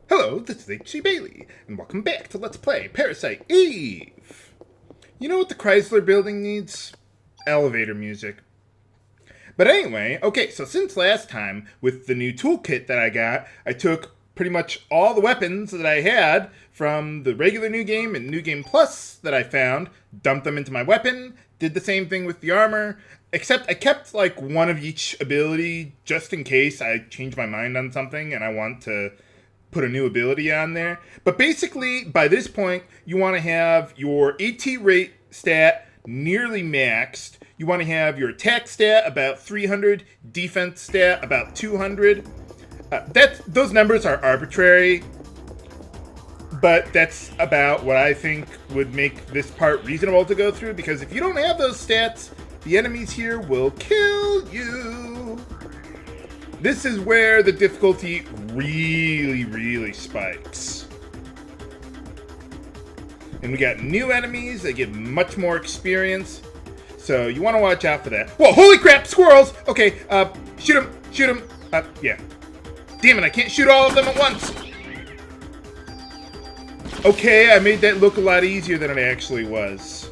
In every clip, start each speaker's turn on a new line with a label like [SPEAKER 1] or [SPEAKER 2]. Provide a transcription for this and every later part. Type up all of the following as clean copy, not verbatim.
[SPEAKER 1] Hello, this is H.C. Bailey, and welcome back to Let's Play Parasite Eve! You know what the Chrysler building needs? Elevator music. But anyway, okay, so since last time, with the new toolkit that I got, I took pretty much all the weapons that I had from the regular New Game and New Game Plus that I found, dumped them into my weapon, did the same thing with the armor, except I kept like one of each ability just in case I change my mind on something and I want to put a new ability on there. But basically, by this point, you want to have your AT rate stat nearly maxed. You want to have your attack stat about 300, defense stat about 200. Those numbers are arbitrary, but that's about what I think would make this part reasonable to go through, because if you don't have those stats, the enemies here will kill you. This is where the difficulty really spikes. And we got new enemies that give much more experience, so you want to watch out for that. Whoa, holy crap, squirrels! Okay, shoot them, yeah. Damn it, I can't shoot all of them at once! Okay, I made that look a lot easier than it actually was.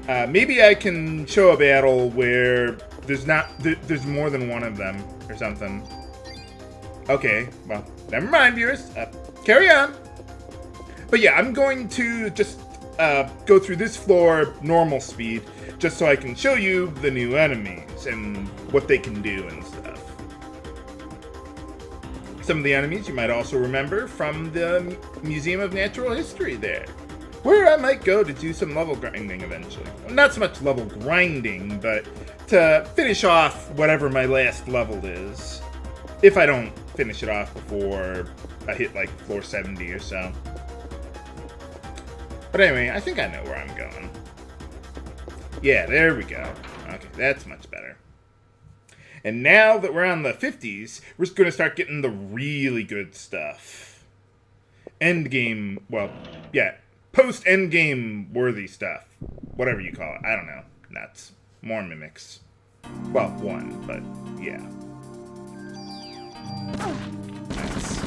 [SPEAKER 1] Maybe I can show a battle where there's more than one of them, or something. Okay, well, never mind, viewers. Carry on. But yeah, I'm going to just go through this floor normal speed, just so I can show you the new enemies and what they can do and stuff. Some of the enemies you might also remember from the Museum of Natural History there, where I might go to do some level grinding eventually. Not so much level grinding, but to finish off whatever my last level is. If I don't finish it off before I hit like floor 70 or so. But anyway, I think I know where I'm going. Yeah, there we go. Okay, that's much better. And now that we're on the 50s, we're just going to start getting the really good stuff. Endgame, well, yeah, post-endgame worthy stuff. Whatever you call it. I don't know. Nuts. More mimics. Well, one, but yeah. Nice.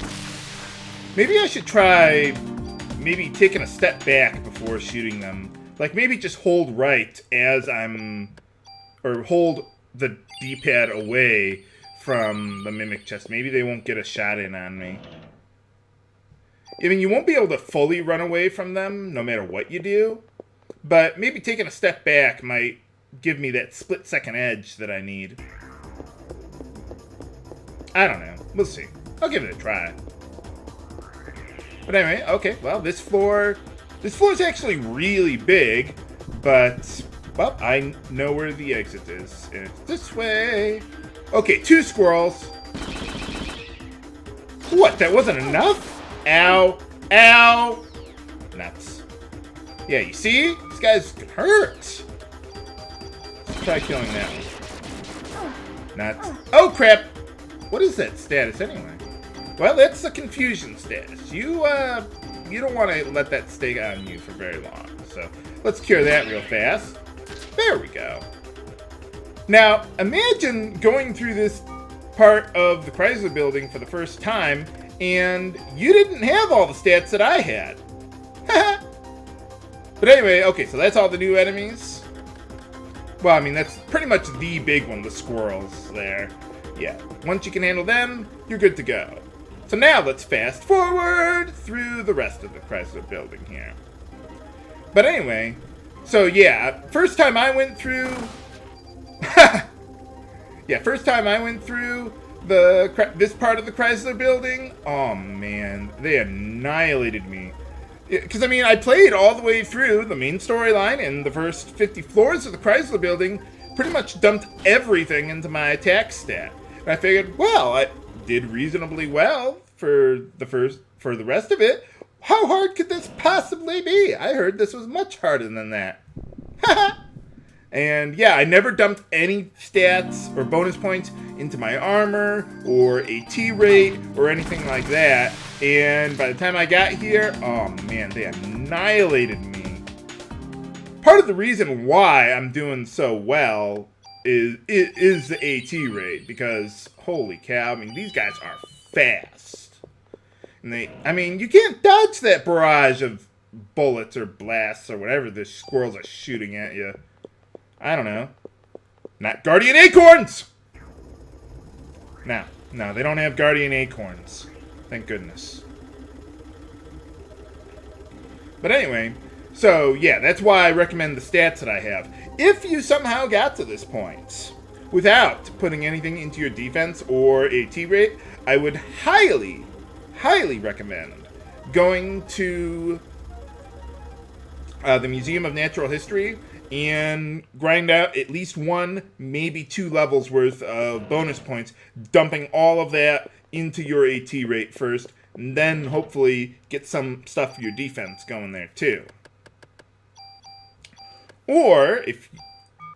[SPEAKER 1] Maybe I should try taking a step back before shooting them. Like maybe just hold right as or hold the D-pad away from the mimic chest. Maybe they won't get a shot in on me. I mean, you won't be able to fully run away from them no matter what you do, but maybe taking a step back might give me that split-second edge that I need. I don't know. We'll see. I'll give it a try. But anyway, okay, well, this floor is actually really big, but, well, I know where the exit is, and it's this way. Okay, 2 squirrels. What, that wasn't enough? Ow. Ow. Nuts. Yeah, you see? These guys can hurt. Let's try killing that one. Nuts. Oh, crap. What is that status, anyway? Well, that's the confusion status. You don't want to let that stay on you for very long. So, let's cure that real fast. There we go. Now, imagine going through this part of the Chrysler building for the first time, and you didn't have all the stats that I had. But anyway, okay, so that's all the new enemies. Well, I mean, that's pretty much the big one, the squirrels there. Yeah, once you can handle them, you're good to go. So now let's fast forward through the rest of the Chrysler building here. But anyway, so yeah, first time I went through... first time I went through this part of the Chrysler building, oh man, they annihilated me. Because, I mean, I played all the way through the main storyline, and the first 50 floors of the Chrysler building pretty much dumped everything into my attack stat. And I figured, well, I did reasonably well for the rest of it. How hard could this possibly be? I heard this was much harder than that. And yeah, I never dumped any stats or bonus points into my armor or AT rate or anything like that. And by the time I got here, oh man, they annihilated me. Part of the reason why I'm doing so well is the AT rate, because holy cow, I mean, these guys are fast. And I mean, you can't dodge that barrage of bullets or blasts or whatever the squirrels are shooting at you. I don't know. Not Guardian Acorns! No, they don't have Guardian Acorns. Thank goodness. But anyway, so yeah, that's why I recommend the stats that I have. If you somehow got to this point without putting anything into your defense or AT rate, I would highly, highly recommend going to the Museum of Natural History and grind out at least 1, maybe 2 levels worth of bonus points, dumping all of that into your AT rate first, and then hopefully get some stuff for your defense going there too. Or if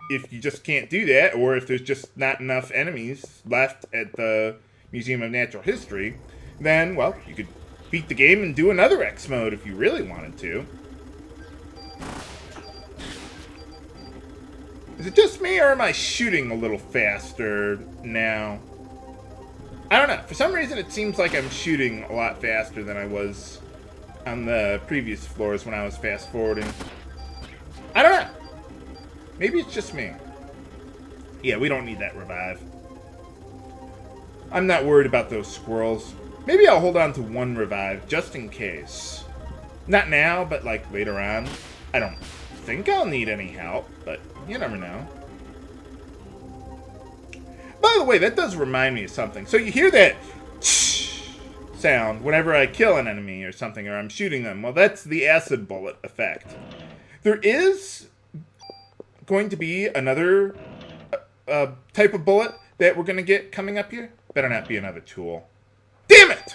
[SPEAKER 1] you just can't do that, or if there's just not enough enemies left at the Museum of Natural History, then, well, you could beat the game and do another X mode if you really wanted to. Is it just me, or am I shooting a little faster now? I don't know. For some reason, it seems like I'm shooting a lot faster than I was on the previous floors when I was fast-forwarding. I don't know. Maybe it's just me. Yeah, we don't need that revive. I'm not worried about those squirrels. Maybe I'll hold on to 1 revive, just in case. Not now, but like later on. I don't think I'll need any help, but you never know. By the way, that does remind me of something. So you hear that sound whenever I kill an enemy or something, or I'm shooting them. Well, that's the acid bullet effect. There is going to be another type of bullet that we're going to get coming up here. Better not be another tool. Damn it!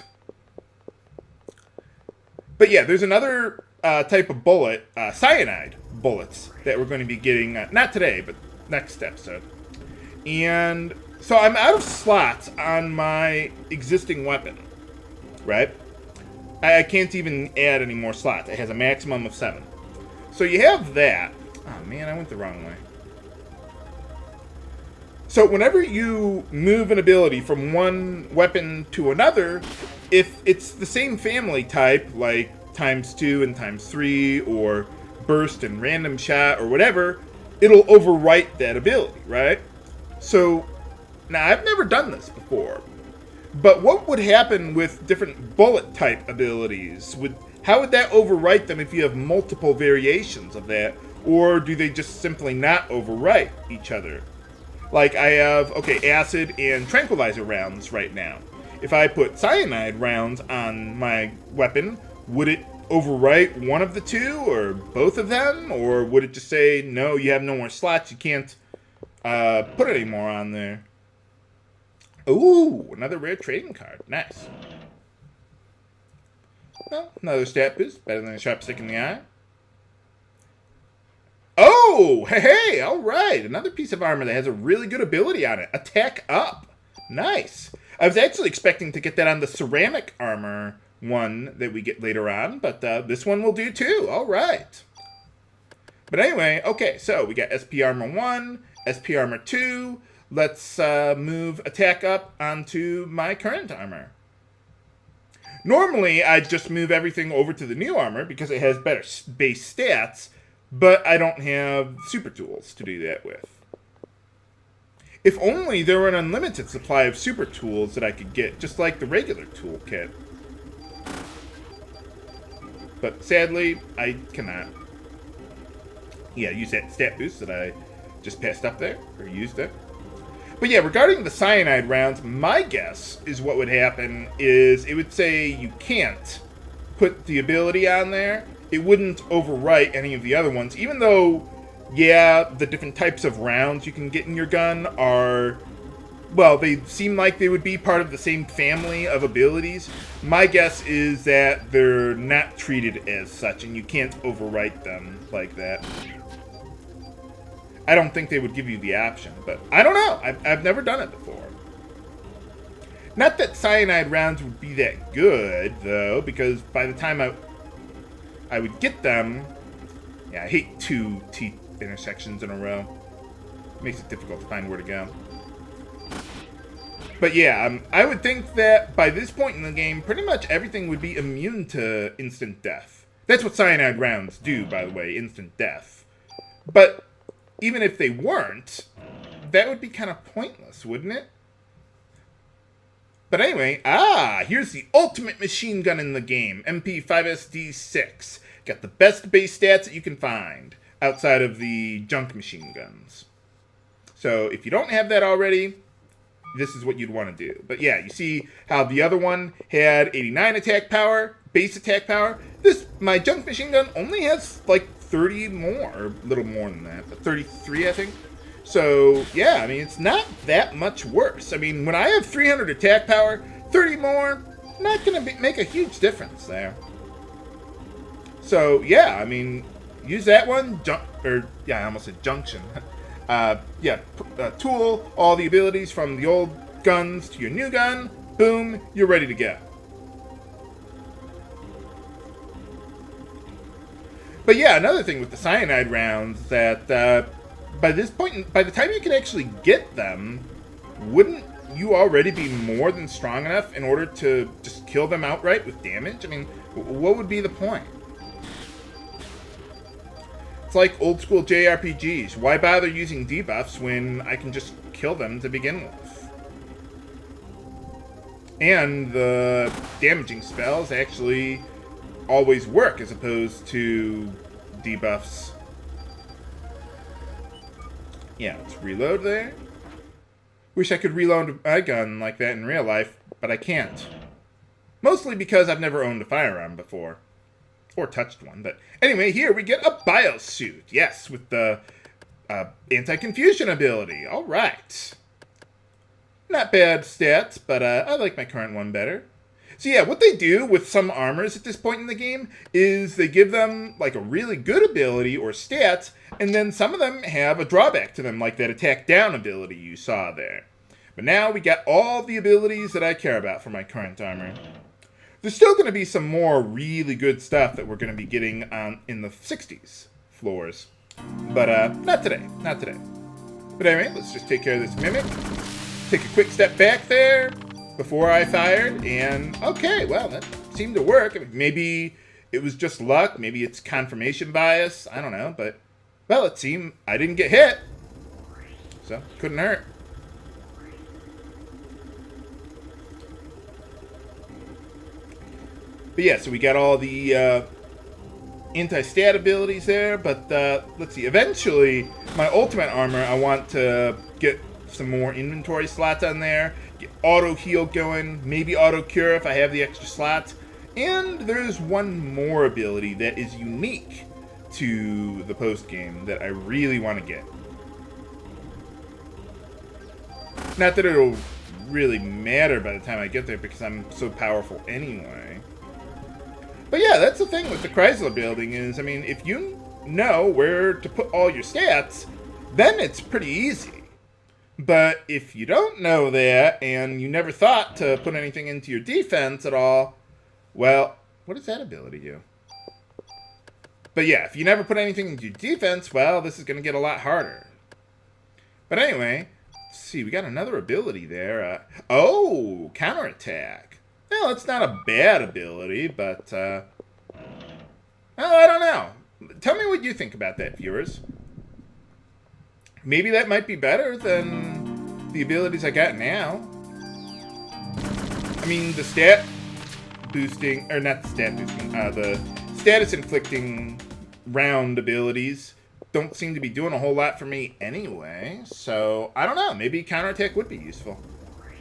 [SPEAKER 1] But yeah, there's another type of bullet, cyanide bullets, that we're going to be getting, not today, but next episode. And so I'm out of slots on my existing weapon, right? I can't even add any more slots. It has a maximum of 7. So you have that. Oh man, I went the wrong way. So whenever you move an ability from one weapon to another, if it's the same family type, like ×2 and ×3, or burst and random shot, or whatever, it'll overwrite that ability, right? So, now I've never done this before, but what would happen with different bullet type abilities? How would that overwrite them if you have multiple variations of that? Or do they just simply not overwrite each other? Like I have, acid and tranquilizer rounds right now. If I put cyanide rounds on my weapon, would it overwrite one of the two or both of them? Or would it just say, no, you have no more slots, you can't put any more on there? Ooh, another rare trading card. Nice. Well, another stat boost. Better than a sharp stick in the eye. Oh, hey, all right. Another piece of armor that has a really good ability on it. Attack up. Nice. I was actually expecting to get that on the ceramic armor one that we get later on, but this one will do too. All right. But anyway, okay, so we got SP Armor 1, SP Armor 2. Let's move attack up onto my current armor. Normally, I'd just move everything over to the new armor because it has better base stats, but I don't have super tools to do that with. If only there were an unlimited supply of super tools that I could get, just like the regular toolkit. But sadly, I cannot. Yeah, use that stat boost that I just passed up there, or used it. But yeah, regarding the cyanide rounds, my guess is what would happen is it would say you can't put the ability on there. It wouldn't overwrite any of the other ones, even though, yeah, the different types of rounds you can get in your gun are, well, they seem like they would be part of the same family of abilities. My guess is that they're not treated as such, and you can't overwrite them like that. I don't think they would give you the option, but I don't know. I've never done it before. Not that cyanide rounds would be that good, though, because by the time I would get them, yeah, I hate 2 T intersections in a row. It makes it difficult to find where to go. But yeah, I would think that by this point in the game, pretty much everything would be immune to instant death. That's what cyanide rounds do, by the way, instant death. But even if they weren't, that would be kind of pointless, wouldn't it? But anyway, here's the ultimate machine gun in the game, MP5SD6. Got the best base stats that you can find, outside of the junk machine guns. So if you don't have that already, this is what you'd want to do. But yeah, you see how the other one had 89 attack power, base attack power. My junk machine gun only has like 30 more, or a little more than that, but 33 I think. So yeah, I mean, it's not that much worse. I mean, when I have 300 attack power, 30 more, not going to make a huge difference there. So yeah, I mean, use that one, I almost said junction. Tool all the abilities from the old guns to your new gun. Boom, you're ready to go. But yeah, another thing with the cyanide rounds that by this point, by the time you can actually get them, wouldn't you already be more than strong enough in order to just kill them outright with damage? I mean, what would be the point? It's like old school JRPGs. Why bother using debuffs when I can just kill them to begin with? And the damaging spells actually always work as opposed to debuffs. Yeah, let's reload there. Wish I could reload my gun like that in real life, but I can't. Mostly because I've never owned a firearm before. Or touched one, but anyway, here we get a biosuit. Yes, with the anti-confusion ability. All right. Not bad stats, but I like my current one better. So yeah, what they do with some armors at this point in the game is they give them like a really good ability or stats, and then some of them have a drawback to them, like that attack down ability you saw there. But now we got all the abilities that I care about for my current armor. There's still going to be some more really good stuff that we're going to be getting in the 60s floors. But not today. Not today. But anyway, let's just take care of this mimic. Take a quick step back there before I fired. And okay, well, that seemed to work. I mean, maybe it was just luck. Maybe it's confirmation bias. I don't know. But, well, it seemed I didn't get hit. So, couldn't hurt. But yeah, so we got all the anti-stat abilities there, but let's see. Eventually, my ultimate armor, I want to get some more inventory slots on there, get auto-heal going, maybe auto-cure if I have the extra slots. And there's one more ability that is unique to the post-game that I really want to get. Not that it'll really matter by the time I get there because I'm so powerful anyway. But yeah, that's the thing with the Chrysler building is, I mean, if you know where to put all your stats, then it's pretty easy. But if you don't know that, and you never thought to put anything into your defense at all, well, what does that ability do? But yeah, if you never put anything into your defense, well, this is going to get a lot harder. But anyway, let's see, we got another ability there. Counterattack. Well, it's not a bad ability, but, well, I don't know. Tell me what you think about that, viewers. Maybe that might be better than the abilities I got now. I mean, the stat boosting, or not the stat boosting, the status inflicting round abilities don't seem to be doing a whole lot for me anyway. So, I don't know. Maybe counterattack would be useful.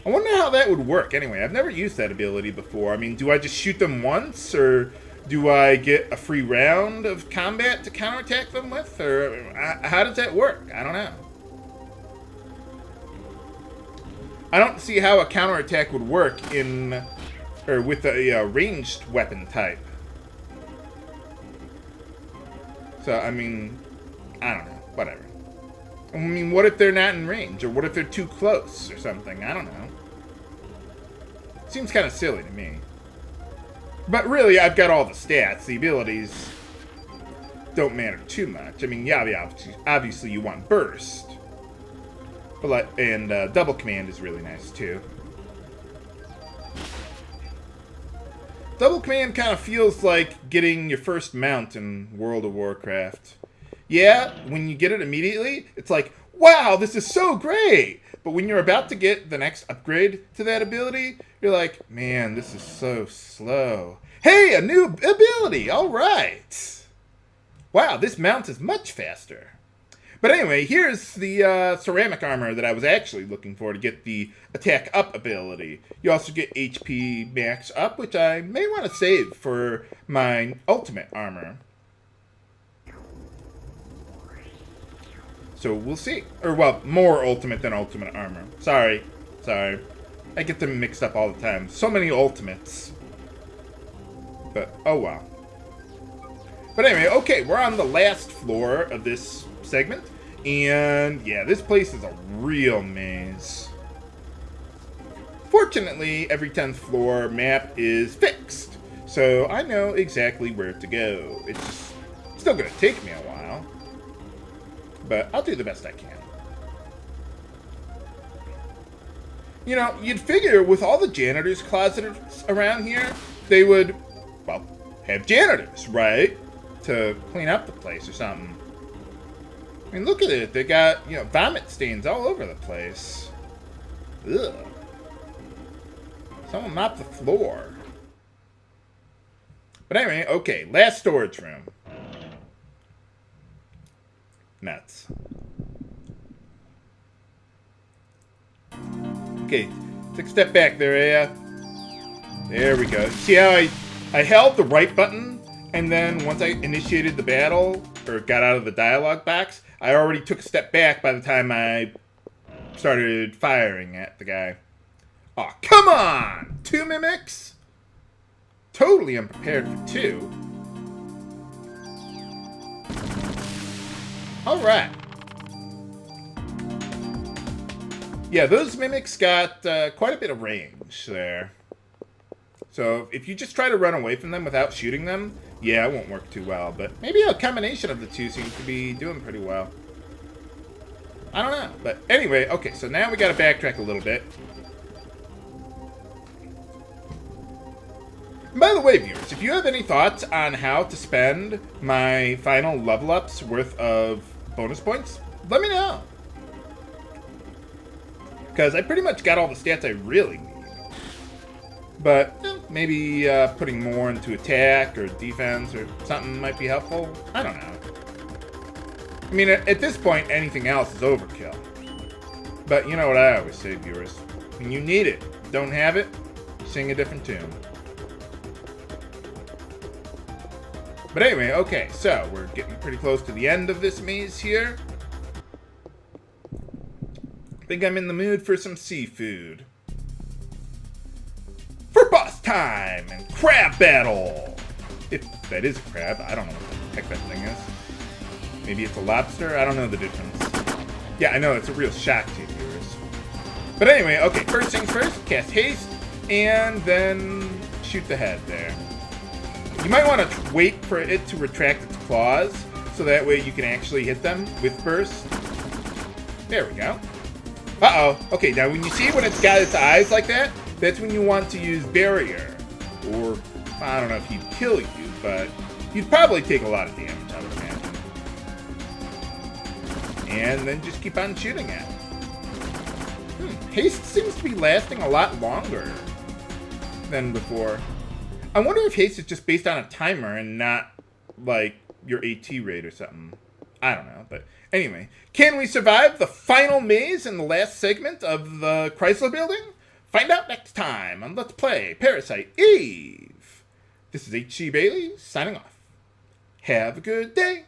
[SPEAKER 1] I wonder how that would work anyway. I've never used that ability before. I mean, do I just shoot them once, or do I get a free round of combat to counterattack them with? Or how does that work? I don't know. I don't see how a counterattack would work with a ranged weapon type. So, I mean, I don't know. Whatever. I mean, what if they're not in range? Or what if they're too close or something? I don't know. Seems kind of silly to me. But really, I've got all the stats. The abilities don't matter too much. I mean, yeah, obviously you want burst. But and double command is really nice, too. Double command kind of feels like getting your first mount in World of Warcraft. Yeah, when you get it immediately, it's like, wow, this is so great! But when you're about to get the next upgrade to that ability, you're like, man, this is so slow. Hey, a new ability! Alright! Wow, this mount is much faster. But anyway, here's the ceramic armor that I was actually looking for to get the attack up ability. You also get HP max up, which I may want to save for my ultimate armor. So we'll see. Or, well, more ultimate than ultimate armor. Sorry. I get them mixed up all the time. So many ultimates. But, oh well. But anyway, okay, we're on the last floor of this segment. And, yeah, this place is a real maze. Fortunately, every 10th floor map is fixed. So I know exactly where to go. It's just still going to take me a while. But I'll do the best I can. You know, you'd figure with all the janitor's closets around here, they would, well, have janitors, right? To clean up the place or something. I mean, look at it. They got, you know, vomit stains all over the place. Ugh. Someone mop the floor. But anyway, okay, last storage room. Nuts. Okay, take a step back there, Aya. There we go. See how I held the right button, and then once I initiated the battle, or got out of the dialogue box, I already took a step back by the time I started firing at the guy. Aw, come on! 2 mimics? Totally unprepared for 2. Alright. Yeah, those mimics got quite a bit of range there. So if you just try to run away from them without shooting them, yeah, it won't work too well. But maybe a combination of the two seems to be doing pretty well. I don't know. But anyway, okay, so now we gotta backtrack a little bit. And by the way, viewers, if you have any thoughts on how to spend my final level ups worth of bonus points, let me know. Because I pretty much got all the stats I really need. But maybe putting more into attack or defense or something might be helpful. I don't know. I mean, at this point, anything else is overkill. But you know what I always say, viewers. When you need it, don't have it, sing a different tune. But anyway, okay, so we're getting pretty close to the end of this maze here. I think I'm in the mood for some seafood. For boss time and crab battle! If that is a crab, I don't know what the heck that thing is. Maybe it's a lobster? I don't know the difference. Yeah, I know, it's a real shock to you, viewers. But anyway, okay, first things first, cast haste, and then shoot the head there. You might want to wait for it to retract its claws, so that way you can actually hit them with burst. There we go. Uh-oh. Okay, now when you see when it's got its eyes like that, that's when you want to use barrier. Or, I don't know if he'd kill you, but you'd probably take a lot of damage, I would imagine. And then just keep on shooting at it. Haste seems to be lasting a lot longer than before. I wonder if haste is just based on a timer and not, like, your AT rate or something. I don't know, but anyway. Can we survive the final maze in the last segment of the Chrysler Building? Find out next time on Let's Play Parasite Eve. This is H.C. Bailey, signing off. Have a good day.